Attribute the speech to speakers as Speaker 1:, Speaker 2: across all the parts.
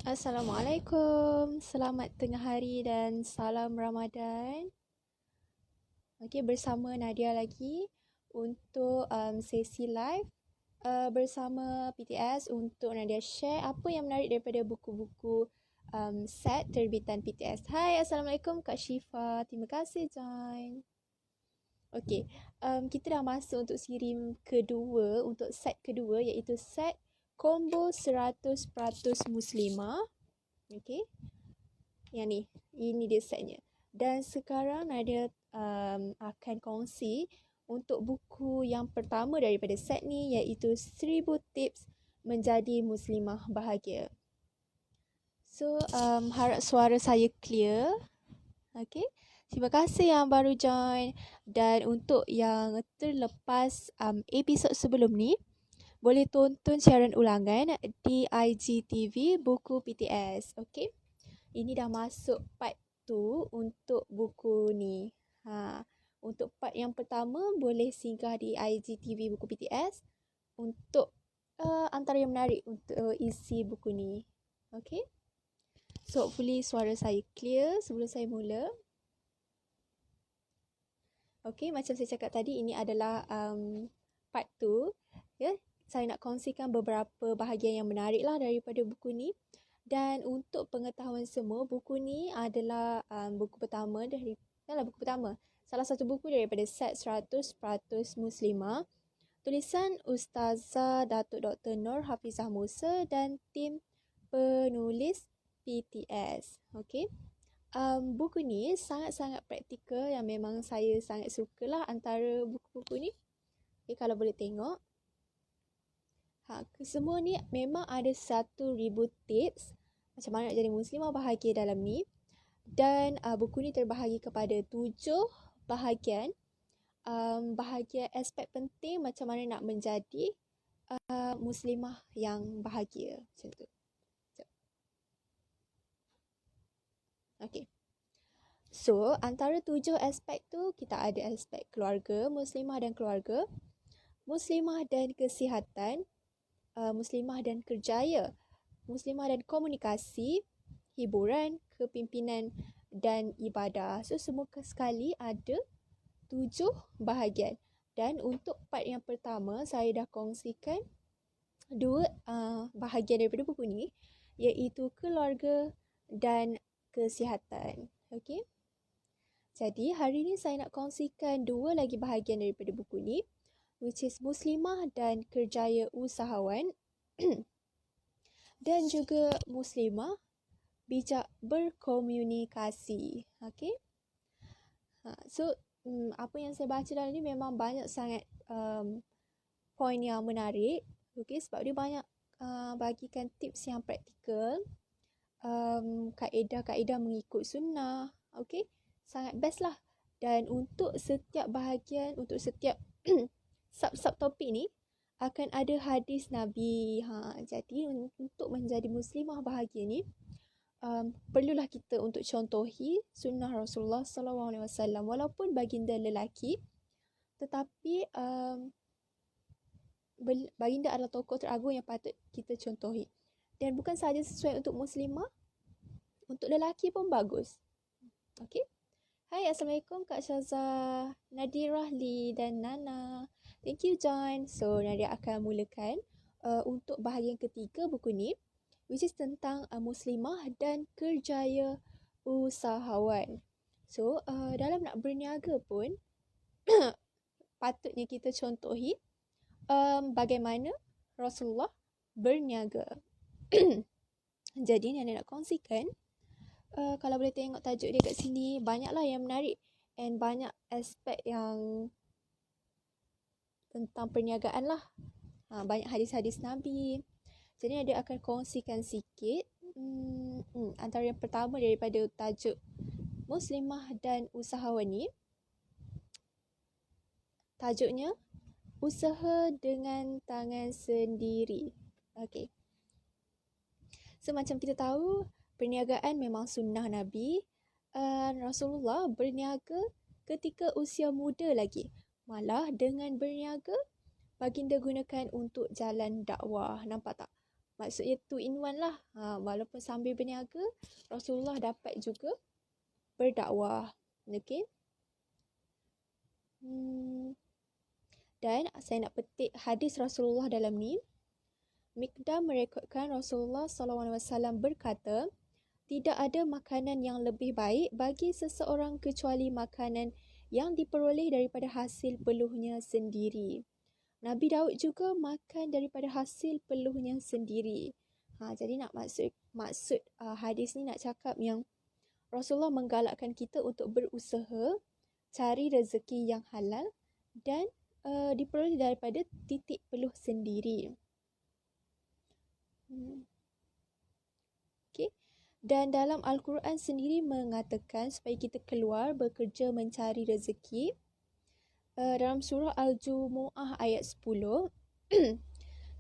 Speaker 1: Assalamualaikum, selamat tengah hari dan salam Ramadan. Okey, bersama Nadia lagi untuk sesi live bersama PTS untuk Nadia share apa yang menarik daripada buku-buku set terbitan PTS. Hai, Assalamualaikum Kak Syifa, terima kasih join. Okey, kita dah masuk untuk siri kedua, untuk set kedua iaitu set combo 100% Muslimah. Okey, yang ni, ini dia setnya. Dan sekarang Nadia akan kongsi untuk buku yang pertama daripada set ni iaitu 1000 Tips Menjadi Muslimah Bahagia. So, harap suara saya clear. Okey, terima kasih yang baru join. Dan untuk yang terlepas episod sebelum ni, boleh tonton siaran ulangan di IGTV Buku PTS. Okey, ini dah masuk part 2 untuk buku ni. Untuk part yang pertama boleh singgah di IGTV Buku PTS untuk antara yang menarik untuk isi buku ni. Okey, so hopefully suara saya clear sebelum saya mula. Okey, macam saya cakap tadi, ini adalah part 2. Ya, saya nak kongsikan beberapa bahagian yang menarik lah daripada buku ni. Dan untuk pengetahuan semua, buku ni adalah buku pertama salah satu buku daripada set 100% Muslimah. Tulisan Ustazah Datuk Dr. Nur Hafizah Musa dan tim penulis PTS. Okey. Buku ni sangat-sangat praktikal yang memang saya sangat sukalah antara buku-buku ni. Okay, kalau boleh tengok. Semua ni memang ada 1000 tips macam mana nak jadi muslimah bahagia dalam ni. Dan buku ni terbahagi kepada 7 bahagian. Bahagian aspek penting macam mana nak menjadi muslimah yang bahagia. Macam tu. Okay. So, antara 7 aspek tu, kita ada aspek keluarga, muslimah dan keluarga, muslimah dan kesihatan, muslimah dan kerjaya, muslimah dan komunikasi, hiburan, kepimpinan dan ibadah. So, semua sekali ada 7 bahagian. Dan untuk part yang pertama, saya dah kongsikan 2 bahagian daripada buku ni, iaitu keluarga dan kesihatan. Okey. Jadi, hari ni saya nak kongsikan 2 lagi bahagian daripada buku ni, which is muslimah dan kerjaya usahawan dan juga muslimah bijak berkomunikasi. Okey. So, apa yang saya baca dalam ni memang banyak sangat poin yang menarik. Okey, sebab dia banyak bagikan tips yang praktikal, kaedah-kaedah mengikut sunnah. Okey, sangat best lah. Dan untuk setiap bahagian, untuk setiap sub-sub topik ni akan ada hadis Nabi. Jadi untuk menjadi muslimah bahagia ni, perlulah kita untuk contohi sunnah Rasulullah SAW. Walaupun baginda lelaki, tetapi baginda adalah tokoh teragung yang patut kita contohi. Dan bukan sahaja sesuai untuk muslimah, untuk lelaki pun bagus. Okey. Hai, Assalamualaikum Kak Syazah, Nadirah Lee dan Nana. Thank you John. So, Nadia akan mulakan untuk bahagian ketiga buku ni, which is tentang muslimah dan kerjaya usahawan. So, dalam nak berniaga pun patutnya kita contohi bagaimana Rasulullah berniaga. Jadi, ni Nadia nak kongsikan. Kalau boleh tengok tajuk dia kat sini, banyaklah yang menarik and banyak aspek yang tentang perniagaan lah. Banyak hadis-hadis Nabi. Jadi dia akan kongsikan sikit. Antara yang pertama daripada tajuk muslimah dan usahawan ni, tajuknya usaha dengan tangan sendiri. Okay. So macam kita tahu, perniagaan memang sunnah Nabi. Rasulullah berniaga ketika usia muda lagi. Malah dengan berniaga, baginda gunakan untuk jalan dakwah. Nampak tak? Maksudnya 2 in 1 lah. Walaupun sambil berniaga, Rasulullah dapat juga berdakwah. Okay. Dan saya nak petik hadis Rasulullah dalam ni. Miqdam merekodkan Rasulullah SAW berkata, tidak ada makanan yang lebih baik bagi seseorang kecuali makanan yang diperoleh daripada hasil peluhnya sendiri. Nabi Daud juga makan daripada hasil peluhnya sendiri. Jadi nak maksud hadis ni nak cakap yang Rasulullah menggalakkan kita untuk berusaha cari rezeki yang halal dan diperoleh daripada titik peluh sendiri. Okay. Dan dalam Al-Quran sendiri mengatakan supaya kita keluar bekerja mencari rezeki. Dalam surah Al-Jumu'ah ayat 10.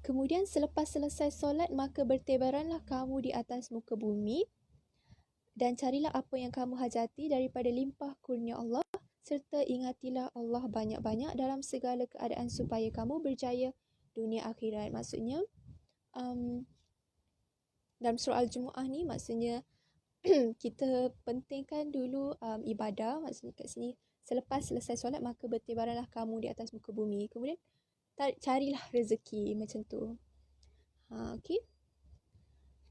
Speaker 1: Kemudian selepas selesai solat, maka bertebaranlah kamu di atas muka bumi dan carilah apa yang kamu hajati daripada limpah kurnia Allah, serta ingatilah Allah banyak-banyak dalam segala keadaan supaya kamu berjaya dunia akhirat. Maksudnya, dalam surah Al-Jumu'ah ni maksudnya kita pentingkan dulu ibadah. Maksudnya kat sini, selepas selesai solat maka bertebaranlah kamu di atas muka bumi. Kemudian carilah rezeki macam tu. Okay.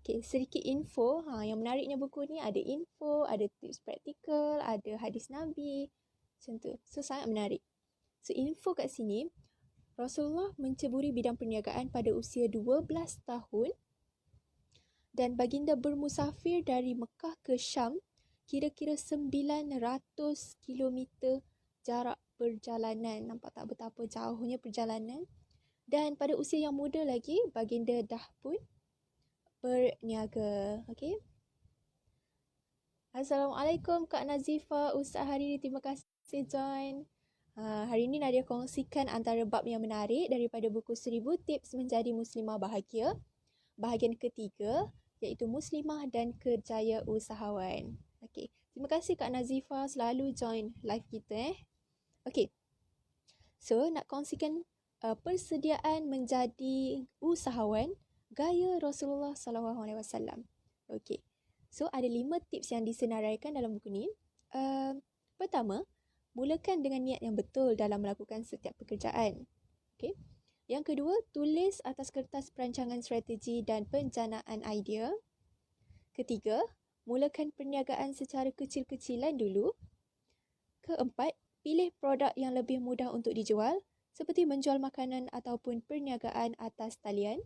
Speaker 1: Okay, sedikit info. Yang menariknya buku ni ada info, ada tips praktikal, ada hadis Nabi. Macam tu. So, sangat menarik. So, info kat sini, Rasulullah menceburi bidang perniagaan pada usia 12 tahun dan baginda bermusafir dari Mekah ke Syam kira-kira 900 km jarak perjalanan. Nampak tak betapa jauhnya perjalanan? Dan pada usia yang muda lagi, baginda dah pun berniaga. Okay. Assalamualaikum Kak Nazifah, Ustaz Hariri, terima kasih join. Hari ini Nadia kongsikan antara bab yang menarik daripada buku 1000 Tips Menjadi Muslimah Bahagia. Bahagian ketiga, iaitu Muslimah dan Kerjaya Usahawan. Okay. Terima kasih Kak Nazifah selalu join live kita. Okay. So, nak kongsikan persediaan menjadi usahawan gaya Rasulullah SAW. Okay. So, ada 5 tips yang disenaraikan dalam buku ni. Pertama, mulakan dengan niat yang betul dalam melakukan setiap pekerjaan. Okay. Yang kedua, tulis atas kertas perancangan strategi dan penjanaan idea. Ketiga, mulakan perniagaan secara kecil-kecilan dulu. Keempat, pilih produk yang lebih mudah untuk dijual, seperti menjual makanan ataupun perniagaan atas talian.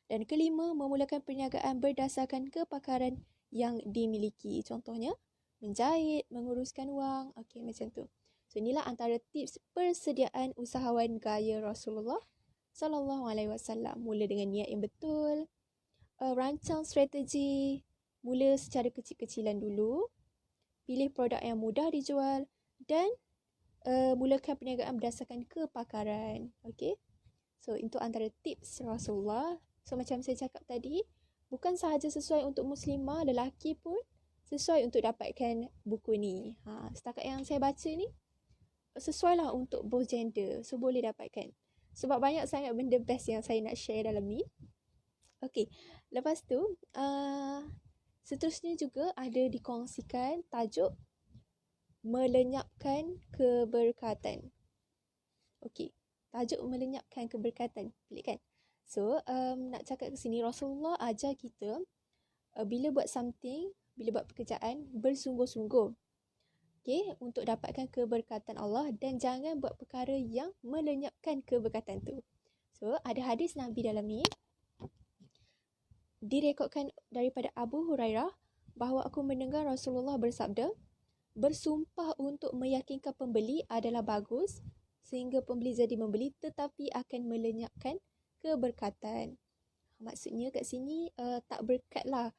Speaker 1: Dan kelima, memulakan perniagaan berdasarkan kepakaran yang dimiliki. Contohnya, menjahit, menguruskan wang. Okey, macam tu. So, inilah antara tips persediaan usahawan gaya Rasulullah SAW. Mula dengan niat yang betul, rancang strategi, mula secara kecil-kecilan dulu, pilih produk yang mudah dijual dan mulakan perniagaan berdasarkan kepakaran. Okay. So, itu antara tips Rasulullah. So, macam saya cakap tadi, bukan sahaja sesuai untuk muslimah, lelaki pun sesuai untuk dapatkan buku ni. Setakat yang saya baca ni, sesuai lah untuk both gender. So, boleh dapatkan. Sebab banyak sangat benda best yang saya nak share dalam ni. Okay. Lepas tu, seterusnya juga ada dikongsikan tajuk melenyapkan keberkatan. Okay. Tajuk melenyapkan keberkatan. Pelik kan? So, nak cakap ke sini, Rasulullah ajar kita bila buat something, bila buat pekerjaan, bersungguh-sungguh. Okay, untuk dapatkan keberkatan Allah dan jangan buat perkara yang melenyapkan keberkatan tu. So, ada hadis Nabi dalam ni. Direkodkan daripada Abu Hurairah bahawa aku mendengar Rasulullah bersabda, bersumpah untuk meyakinkan pembeli adalah bagus sehingga pembeli jadi membeli tetapi akan melenyapkan keberkatan. Maksudnya kat sini tak berkat lah.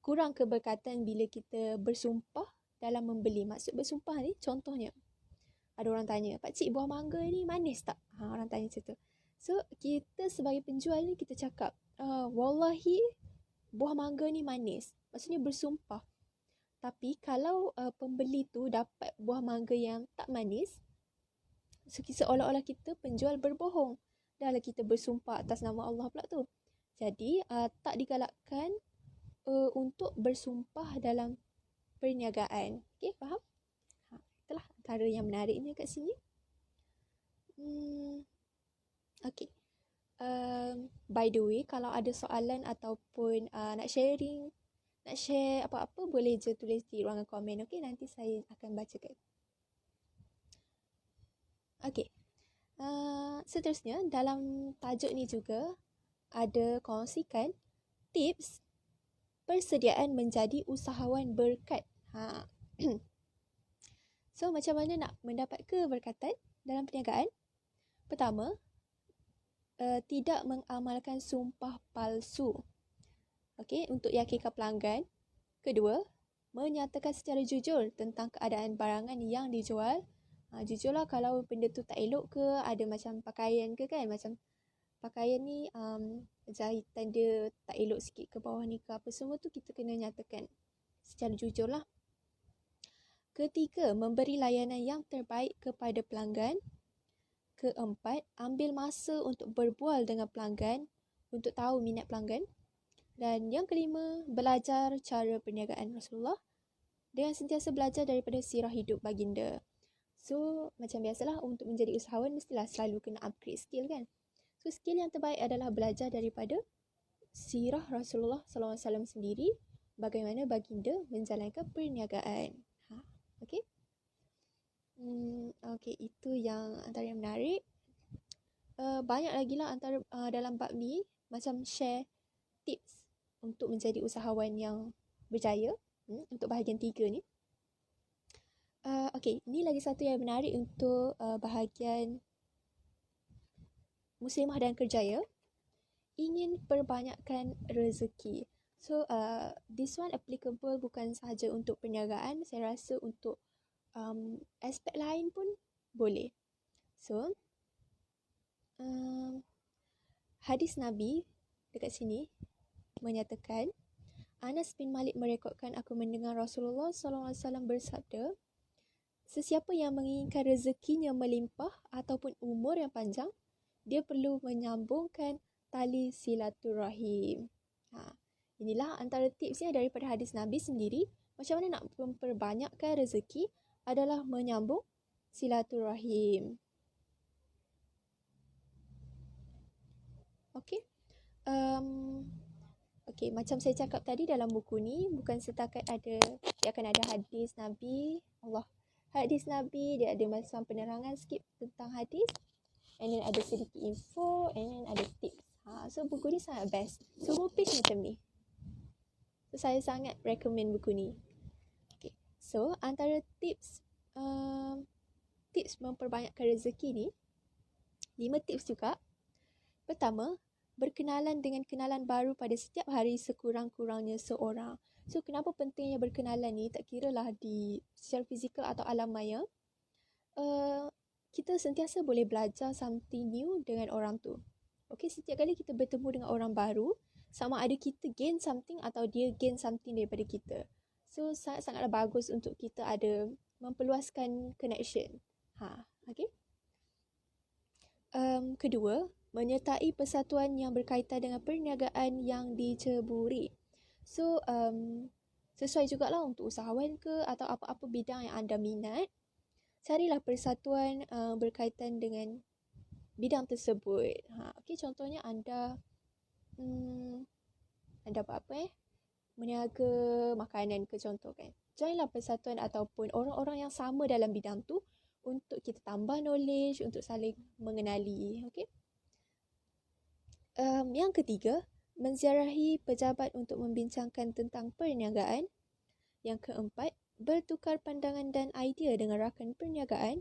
Speaker 1: Kurang keberkatan bila kita bersumpah dalam membeli. Maksud bersumpah ni contohnya, ada orang tanya, pakcik buah mangga ni manis tak? Orang tanya macam tu. So, kita sebagai penjual ni kita cakap, wallahi buah mangga ni manis. Maksudnya bersumpah. Tapi kalau pembeli tu dapat buah mangga yang tak manis, so seolah-olah kita penjual berbohong. Dahlah kita bersumpah atas nama Allah pula tu. Jadi tak digalakkan untuk bersumpah dalam perniagaan. Okey, faham? Itulah antara yang menariknya kat sini. Okey. By the way, kalau ada soalan ataupun nak share apa-apa, boleh je tulis di ruangan komen. Okey, nanti saya akan bacakan. Okey. Seterusnya, dalam tajuk ni juga ada kongsikan tips persediaan menjadi usahawan berkat. So, macam mana nak mendapat keberkatan dalam perniagaan? Pertama, tidak mengamalkan sumpah palsu. Okey, untuk yakinkan pelanggan. Kedua, menyatakan secara jujur tentang keadaan barangan yang dijual. Jujurlah kalau benda tu tak elok ke, ada macam pakaian ke kan, macam pakaian ni jahitan dia tak elok sikit ke bawah ni ke apa, semua tu kita kena nyatakan secara jujur lah. Ketiga, memberi layanan yang terbaik kepada pelanggan. Keempat, ambil masa untuk berbual dengan pelanggan untuk tahu minat pelanggan. Dan yang kelima, belajar cara perniagaan Rasulullah dengan sentiasa belajar daripada sirah hidup baginda. So, macam biasalah, untuk menjadi usahawan mestilah selalu kena upgrade skill kan. So, skill yang terbaik adalah belajar daripada sirah Rasulullah SAW sendiri, bagaimana baginda menjalankan perniagaan. Okay? Okay, itu yang antara yang menarik. Banyak lagi lah antara dalam bab ni, macam share tips untuk menjadi usahawan yang berjaya. Untuk bahagian 3 ni. Okay, ini lagi satu yang menarik untuk bahagian muslimah dan kerjaya. Ingin perbanyakkan rezeki. So, this one applicable bukan sahaja untuk perniagaan, saya rasa untuk aspek lain pun boleh. So, hadis Nabi dekat sini menyatakan, Anas bin Malik merekodkan, aku mendengar Rasulullah SAW bersabda, sesiapa yang menginginkan rezekinya melimpah ataupun umur yang panjang, dia perlu menyambungkan tali silaturahim. Inilah antara tipsnya daripada hadis Nabi sendiri. Macam mana nak memperbanyakkan rezeki adalah menyambung silaturahim. Okey. Okey, macam saya cakap tadi, dalam buku ni bukan setakat ada, dia akan ada hadis Nabi, hadis Nabi, dia ada macam penerangan sikit tentang hadis, and then ada sedikit info, and then ada tips. So buku ni sangat best. Semua page macam ni. So saya sangat recommend buku ni. Okay. So antara tips memperbanyakkan rezeki ni, 5 tips juga. Pertama, berkenalan dengan kenalan baru pada setiap hari sekurang-kurangnya seorang. So, kenapa pentingnya berkenalan ni? Tak kira lah di secara fizikal atau alam maya. Kita sentiasa boleh belajar something new dengan orang tu. Okay, setiap kali kita bertemu dengan orang baru, sama ada kita gain something atau dia gain something daripada kita. So, sangat-sangatlah bagus untuk kita ada memperluaskan connection. Okay. Kedua, menyertai persatuan yang berkaitan dengan perniagaan yang diceburi. So, sesuai jugalah untuk usahawan ke atau apa-apa bidang yang anda minat, carilah persatuan berkaitan dengan bidang tersebut. Okay, contohnya anda buat apa meniaga makanan ke contoh kan. Joinlah persatuan ataupun orang-orang yang sama dalam bidang tu untuk kita tambah knowledge, untuk saling mengenali. Okay. Yang ketiga, menziarahi pejabat untuk membincangkan tentang perniagaan. Yang keempat, bertukar pandangan dan idea dengan rakan perniagaan.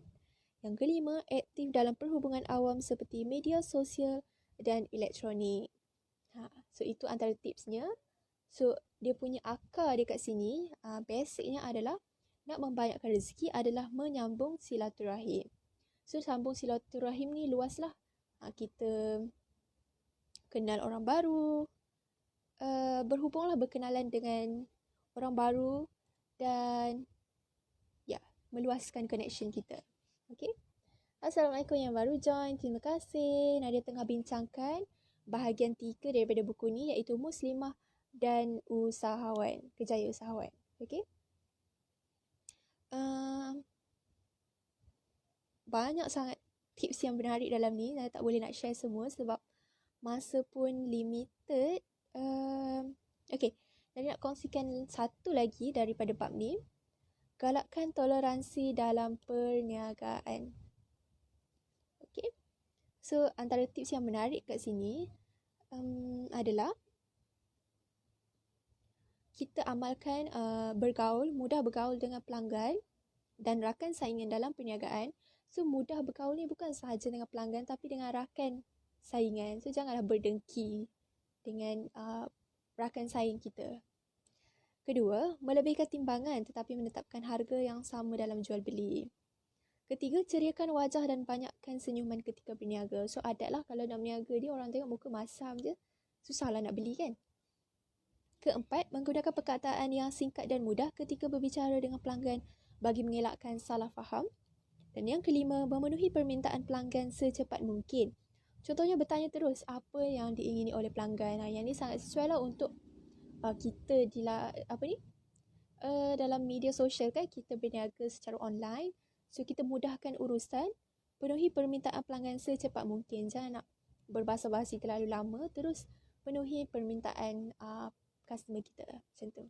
Speaker 1: Yang kelima, aktif dalam perhubungan awam seperti media sosial dan elektronik. So, itu antara tipsnya. So, dia punya akar dekat sini, basicnya adalah nak membanyakkan rezeki adalah menyambung silaturahim. So, sambung silaturahim ni luas lah. Kita kenal orang baru, berkenalan dengan orang baru dan meluaskan connection kita. Okay. Assalamualaikum yang baru join. Terima kasih. Nadia tengah bincangkan bahagian 3 daripada buku ni, iaitu Muslimah dan Usahawan, Kejaya Usahawan. Okay. Banyak sangat tips yang menarik dalam ni. Saya tak boleh nak share semua sebab masa pun limited. Okay. Jadi nak kongsikan satu lagi daripada bab ni. Galakkan toleransi dalam perniagaan. Okay. So, antara tips yang menarik kat sini adalah kita amalkan mudah bergaul dengan pelanggan dan rakan saingan dalam perniagaan. So, mudah bergaul ni bukan sahaja dengan pelanggan tapi dengan rakan saingan. So, janganlah berdengki dengan rakan saing kita. Kedua, melebihkan timbangan tetapi menetapkan harga yang sama dalam jual beli. Ketiga, ceriakan wajah dan banyakkan senyuman ketika berniaga. So, adatlah kalau nak berniaga dia orang tengok muka masam je, susahlah nak beli kan. Keempat, menggunakan perkataan yang singkat dan mudah ketika berbicara dengan pelanggan bagi mengelakkan salah faham. Dan yang kelima, memenuhi permintaan pelanggan secepat mungkin. Contohnya bertanya terus apa yang diingini oleh pelanggan. Yang ni sangat sesuai lah untuk kita dalam media sosial kan, kita berniaga secara online. So kita mudahkan urusan, penuhi permintaan pelanggan secepat mungkin. Jangan nak berbahasa-bahasi terlalu lama, terus penuhi permintaan customer kita macam tu.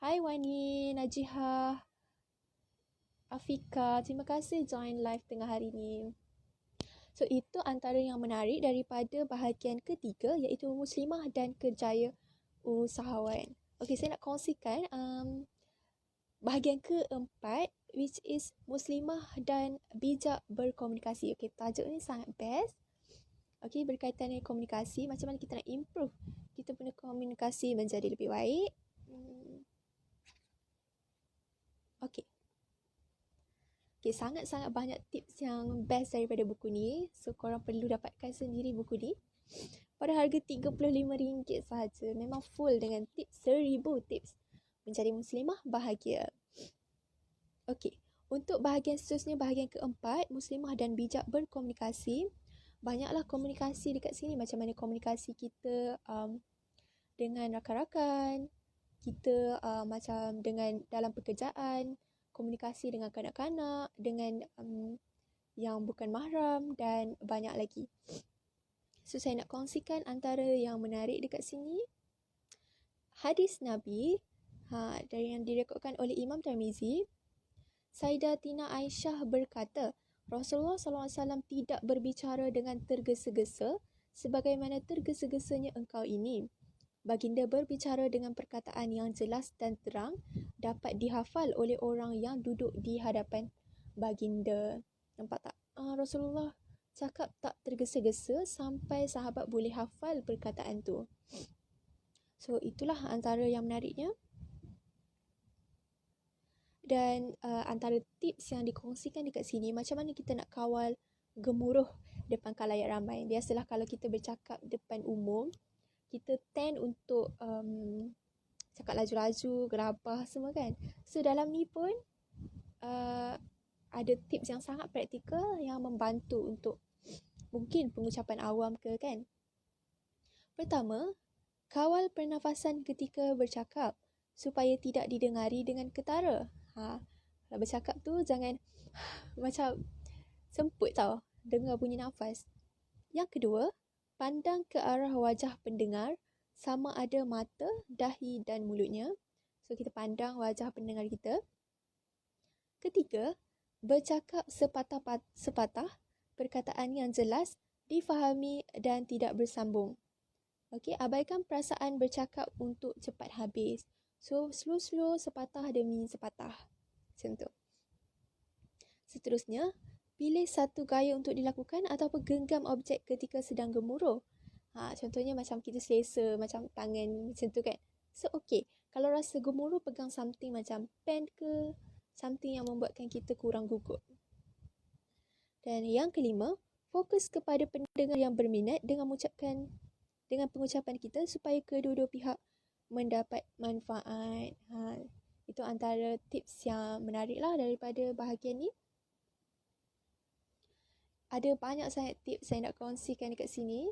Speaker 1: Hai Wani, Najihah, Afika, terima kasih join live tengah hari ni. So itu antara yang menarik daripada bahagian ketiga, iaitu Muslimah dan Kejaya Usahawan. Okay, saya nak kongsikan bahagian keempat, which is Muslimah dan Bijak Berkomunikasi. Okay, tajuk ni sangat best. Okay, berkaitan dengan komunikasi, macam mana kita nak improve kita punya komunikasi menjadi lebih baik. Okay. Okay, sangat-sangat banyak tips yang best daripada buku ni. So, korang perlu dapatkan sendiri buku ni pada harga RM35 sahaja. Memang full dengan tips, 1000 tips menjadi muslimah bahagia. Okey, untuk bahagian seterusnya, bahagian keempat, Muslimah dan Bijak Berkomunikasi. Banyaklah komunikasi dekat sini, macam mana komunikasi kita dengan rakan-rakan, kita macam dengan dalam pekerjaan, komunikasi dengan kanak-kanak, dengan yang bukan mahram dan banyak lagi. So, saya nak kongsikan antara yang menarik dekat sini. Hadis Nabi dari yang direkodkan oleh Imam Tirmizi. Sayyidatina Aisyah berkata, Rasulullah SAW tidak berbicara dengan tergesa-gesa sebagaimana tergesa-gesanya engkau ini. Baginda berbicara dengan perkataan yang jelas dan terang, dapat dihafal oleh orang yang duduk di hadapan baginda. Nampak tak? Rasulullah cakap tak tergesa-gesa sampai sahabat boleh hafal perkataan tu. So, itulah antara yang menariknya. Dan antara tips yang dikongsikan dekat sini, macam mana kita nak kawal gemuruh depan khalayak ramai. Biasalah kalau kita bercakap depan umum, kita tend untuk cakap laju-laju, gerabah semua kan. So, dalam ni pun ada tips yang sangat praktikal yang membantu untuk mungkin pengucapan awam ke kan. Pertama, kawal pernafasan ketika bercakap supaya tidak didengari dengan ketara. Kalau bercakap tu jangan macam semput tau dengar bunyi nafas. Yang kedua, pandang ke arah wajah pendengar sama ada mata, dahi dan mulutnya. So, kita pandang wajah pendengar kita. Ketiga, bercakap sepatah perkataan yang jelas, difahami dan tidak bersambung. Okey, abaikan perasaan bercakap untuk cepat habis. So, slow-slow, sepatah demi sepatah. Macam tu. Seterusnya, pilih satu gaya untuk dilakukan ataupun genggam objek ketika sedang gemuruh. Contohnya macam kita selesa, macam tangan macam tu kan. So, okey. Kalau rasa gemuruh, pegang something macam pen ke, something yang membuatkan kita kurang gugup. Dan yang kelima, fokus kepada pendengar yang berminat dengan pengucapan kita supaya kedua-dua pihak mendapat manfaat. Itu antara tips yang menarik lah daripada bahagian ni. Ada banyak sangat tips saya nak kongsikan dekat sini.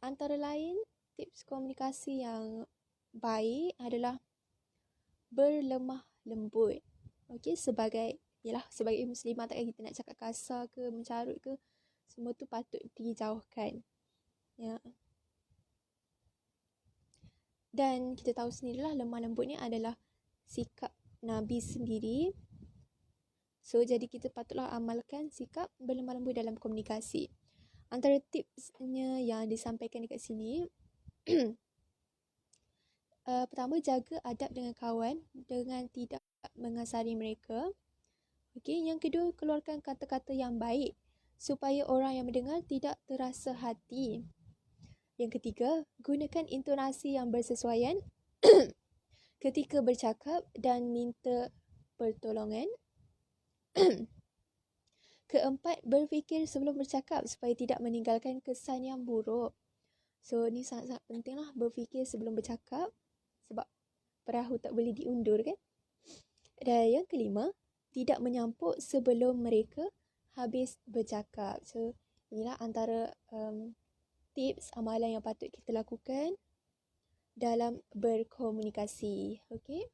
Speaker 1: antara lain tips komunikasi yang baik adalah berlemah lembut. Okey, sebagai muslimah takkan kita nak cakap kasar ke, mencarut ke, semua tu patut dijauhkan. Ya. Dan kita tahu sendirilah lemah lembut ni adalah sikap Nabi sendiri. So, jadi kita patutlah amalkan sikap berlemah lembut dalam komunikasi. Antara tipsnya yang disampaikan dekat sini, pertama, jaga adab dengan kawan dengan tidak mengasari mereka. Okey, yang kedua, keluarkan kata-kata yang baik supaya orang yang mendengar tidak terasa hati. Yang ketiga, gunakan intonasi yang bersesuaian ketika bercakap dan minta pertolongan. Keempat, berfikir sebelum bercakap supaya tidak meninggalkan kesan yang buruk. So, ni sangat-sangat penting lah, berfikir sebelum bercakap sebab perahu tak boleh diundur kan. Dan yang kelima, tidak menyampuk sebelum mereka habis bercakap. So, inilah antara tips amalan yang patut kita lakukan dalam berkomunikasi. Okey.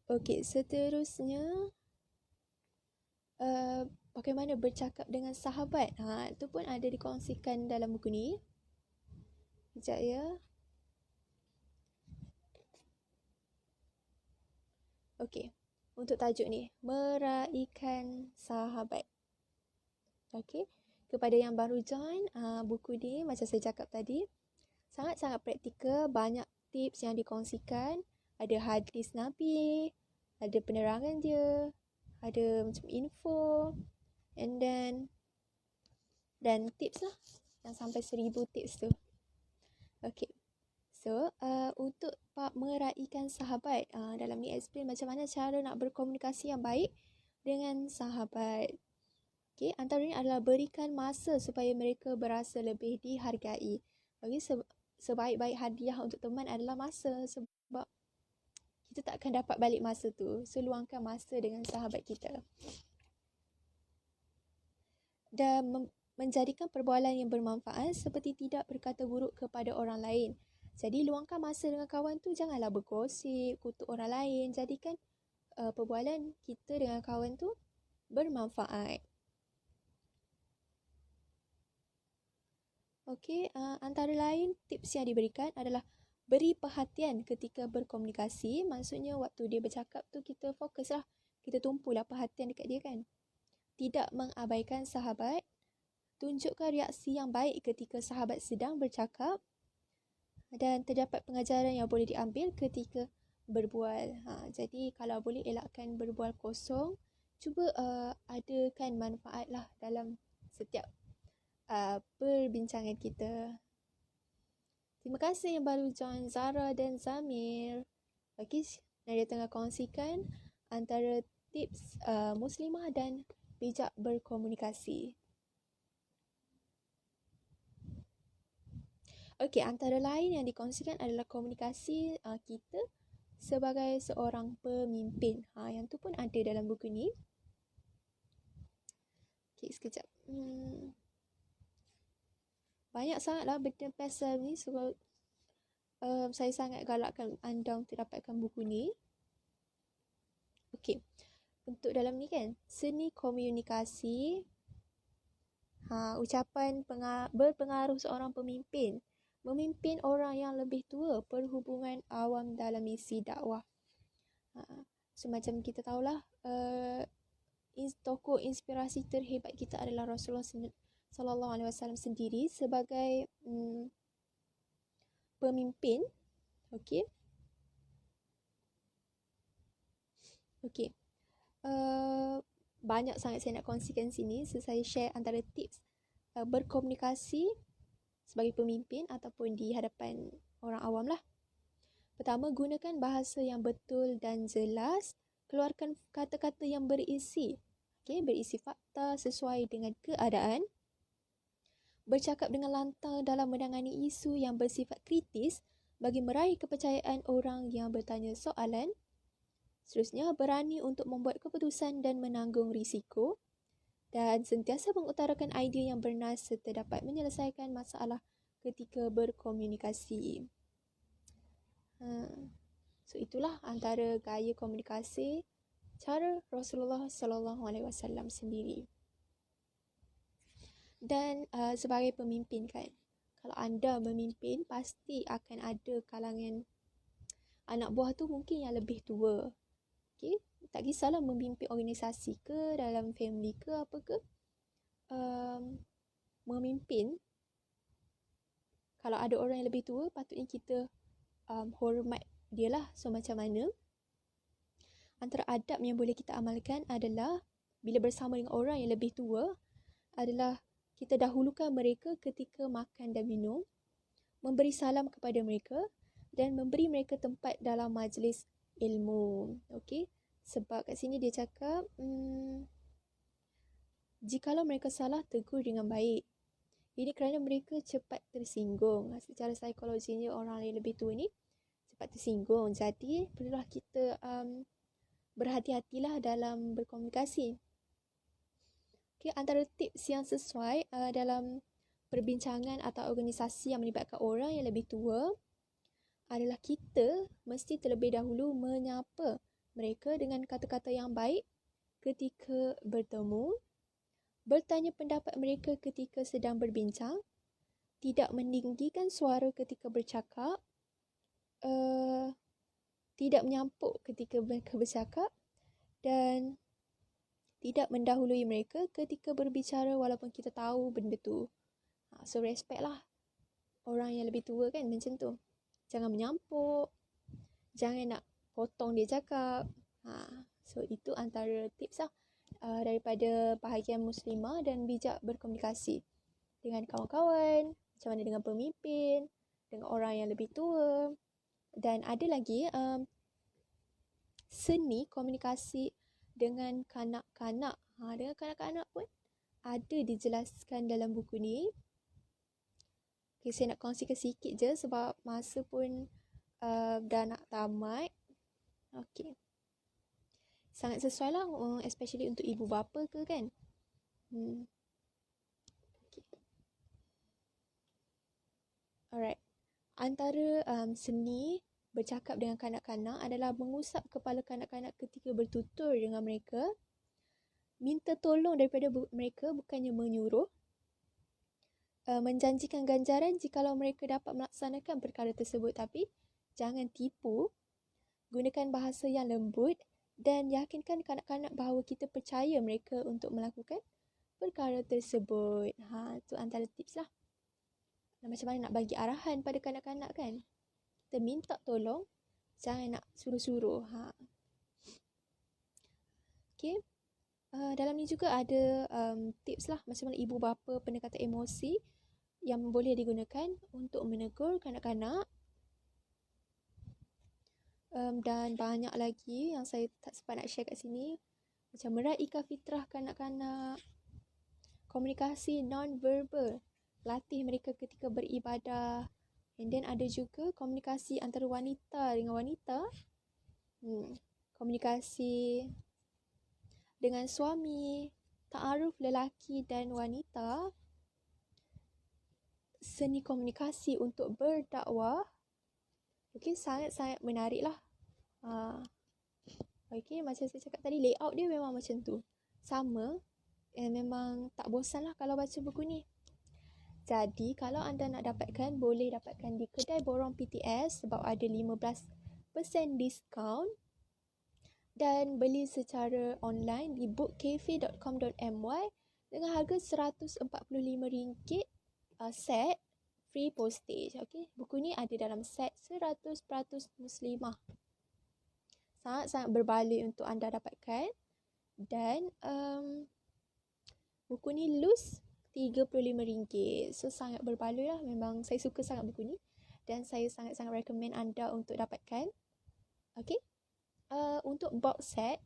Speaker 1: Okey, seterusnya bagaimana bercakap dengan sahabat. Itu pun ada dikongsikan dalam buku ni. Sekejap ya. Okey. Untuk tajuk ni, meraikan sahabat. Okey. Kepada yang baru join, buku ni macam saya cakap tadi, sangat-sangat praktikal, banyak tips yang dikongsikan, ada hadis Nabi, ada penerangan dia, ada macam info, and then dan tips lah, yang sampai 1000 tips tu. Okay, so untuk meraikan sahabat, dalam ni explain macam mana cara nak berkomunikasi yang baik dengan sahabat. Okay, antaranya adalah berikan masa supaya mereka berasa lebih dihargai. Okay, sebaik-baik hadiah untuk teman adalah masa, sebab kita tak akan dapat balik masa tu. So, luangkan masa dengan sahabat kita. Dan menjadikan perbualan yang bermanfaat seperti tidak berkata buruk kepada orang lain. Jadi, luangkan masa dengan kawan tu, janganlah bergosip, kutuk orang lain. Jadikan perbualan kita dengan kawan tu bermanfaat. Okey, antara lain tips yang diberikan adalah beri perhatian ketika berkomunikasi. Maksudnya waktu dia bercakap tu kita fokus lah. Kita tumpulah perhatian dekat dia kan. Tidak mengabaikan sahabat. Tunjukkan reaksi yang baik ketika sahabat sedang bercakap. Dan terdapat pengajaran yang boleh diambil ketika berbual. Jadi kalau boleh elakkan berbual kosong. Cuba adakan manfaat lah dalam setiap perbincangan kita. Terima kasih yang baru join, Zara dan Zamir. Okey, Nadia tengah kongsikan antara tips muslimah dan bijak berkomunikasi. Okey, antara lain yang dikongsikan adalah komunikasi kita sebagai seorang pemimpin. Yang tu pun ada dalam buku ni. Okey, sekejap. Banyak sangatlah benda pasal ni, sebab saya sangat galakkan anda untuk dapatkan buku ni. Okey, untuk dalam ni kan, seni komunikasi, ucapan berpengaruh seorang pemimpin, memimpin orang yang lebih tua, perhubungan awam dalam misi dakwah. So macam kita tahulah, tokoh inspirasi terhebat kita adalah Rasulullah Sallallahu Alaihi Wasallam sendiri sebagai pemimpin. Okey. Okey. Banyak sangat saya nak kongsikan sini. So, saya share antara tips berkomunikasi sebagai pemimpin ataupun di hadapan orang awam lah. Pertama, gunakan bahasa yang betul dan jelas. Keluarkan kata-kata yang berisi. Okey, berisi fakta sesuai dengan keadaan. Bercakap dengan lantang dalam menangani isu yang bersifat kritis bagi meraih kepercayaan orang yang bertanya soalan. Seterusnya, berani untuk membuat keputusan dan menanggung risiko. dan sentiasa mengutarakan idea yang bernas serta dapat menyelesaikan masalah ketika berkomunikasi. So itulah antara gaya komunikasi cara Rasulullah SAW sendiri. Dan sebagai pemimpin kan, kalau anda memimpin pasti akan ada kalangan anak buah tu mungkin yang lebih tua. Okay? Tak kisahlah memimpin organisasi ke, dalam family ke apa ke, memimpin. Kalau ada orang yang lebih tua, patutnya kita hormat dia lah. So macam mana? Antara adab yang boleh kita amalkan adalah bila bersama dengan orang yang lebih tua adalah kita dahulukan mereka ketika makan dan minum, memberi salam kepada mereka dan memberi mereka tempat dalam majlis ilmu. Okey? Sebab kat sini dia cakap jikalau mereka salah, tegur dengan baik. Ini kerana mereka cepat tersinggung. Secara psikologinya orang yang lebih tua ni cepat tersinggung. Jadi perlulah kita berhati-hatilah dalam berkomunikasi. Okay, antara tips yang sesuai dalam perbincangan atau organisasi yang melibatkan orang yang lebih tua adalah kita mesti terlebih dahulu menyapa mereka dengan kata-kata yang baik ketika bertemu, bertanya pendapat mereka ketika sedang berbincang, tidak meninggikan suara ketika bercakap, tidak menyampuk ketika mereka bercakap dan tidak mendahului mereka ketika berbicara walaupun kita tahu benda tu. So respect lah orang yang lebih tua kan, macam tu. Jangan menyampuk, jangan nak potong dia cakap. So itu antara tips lah daripada bahagian muslimah dan bijak berkomunikasi dengan kawan-kawan, macam mana dengan pemimpin, dengan orang yang lebih tua. Dan ada lagi seni komunikasi dengan kanak-kanak. Dengan kanak-kanak pun ada dijelaskan dalam buku ni. Okay, saya nak kongsikan sikit je sebab masa pun dah nak tamat. Okay. Sangat sesuai lah, especially untuk ibu bapa ke kan. Okay. Alright. Antara seni bercakap dengan kanak-kanak adalah mengusap kepala kanak-kanak ketika bertutur dengan mereka, minta tolong daripada mereka bukannya menyuruh, menjanjikan ganjaran jikalau mereka dapat melaksanakan perkara tersebut, tapi jangan tipu, gunakan bahasa yang lembut dan yakinkan kanak-kanak bahawa kita percaya mereka untuk melakukan perkara tersebut. Itu antara tips lah. Macam mana nak bagi arahan pada kanak-kanak kan. Kita minta tolong, jangan nak suruh-suruh. Okay. Dalam ni juga ada tips lah macam mana ibu bapa pendekatan emosi yang boleh digunakan untuk menegur kanak-kanak. Dan banyak lagi yang saya tak sempat nak share kat sini. Macam meraihkan fitrah kanak-kanak, komunikasi non-verbal, latih mereka ketika beribadah. And then ada juga komunikasi antara wanita dengan wanita, komunikasi dengan suami, ta'aruf lelaki dan wanita, seni komunikasi untuk berdakwah. Okay, sangat-sangat menarik lah. Okay, macam saya cakap tadi, layout dia memang macam tu. Sama, memang tak bosan lah kalau baca buku ni. Jadi, kalau anda nak dapatkan, boleh dapatkan di kedai borong PTS sebab ada 15% diskaun. Dan beli secara online di bookcafe.com.my dengan harga RM145 set free postage. Okay? Buku ni ada dalam set 100% muslimah. Sangat-sangat berbaloi untuk anda dapatkan. Dan buku ni loose RM35. So sangat berbaloi lah. Memang saya suka sangat buku ni. Dan saya sangat-sangat recommend anda untuk dapatkan. Okay. Untuk box set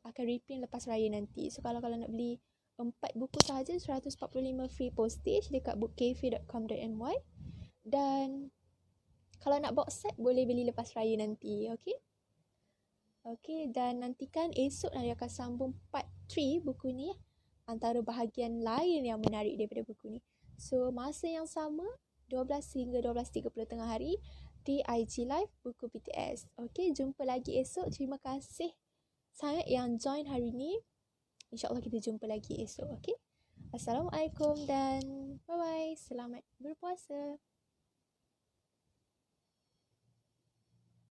Speaker 1: akan reprint lepas raya nanti. So kalau nak beli 4 buku sahaja, 145 free postage dekat bookcafe.com.my. Dan kalau nak box set boleh beli lepas raya nanti. Okay. Okay, dan nantikan esok nanti akan sambung part 3 buku ni. antara bahagian lain yang menarik daripada buku ni. So, masa yang sama, 12 hingga 12.30 tengah hari di IG Live Buku BTS. Okay, jumpa lagi esok. Terima kasih sangat yang join hari ni. InsyaAllah kita jumpa lagi esok. Okay, Assalamualaikum dan bye-bye. Selamat berpuasa.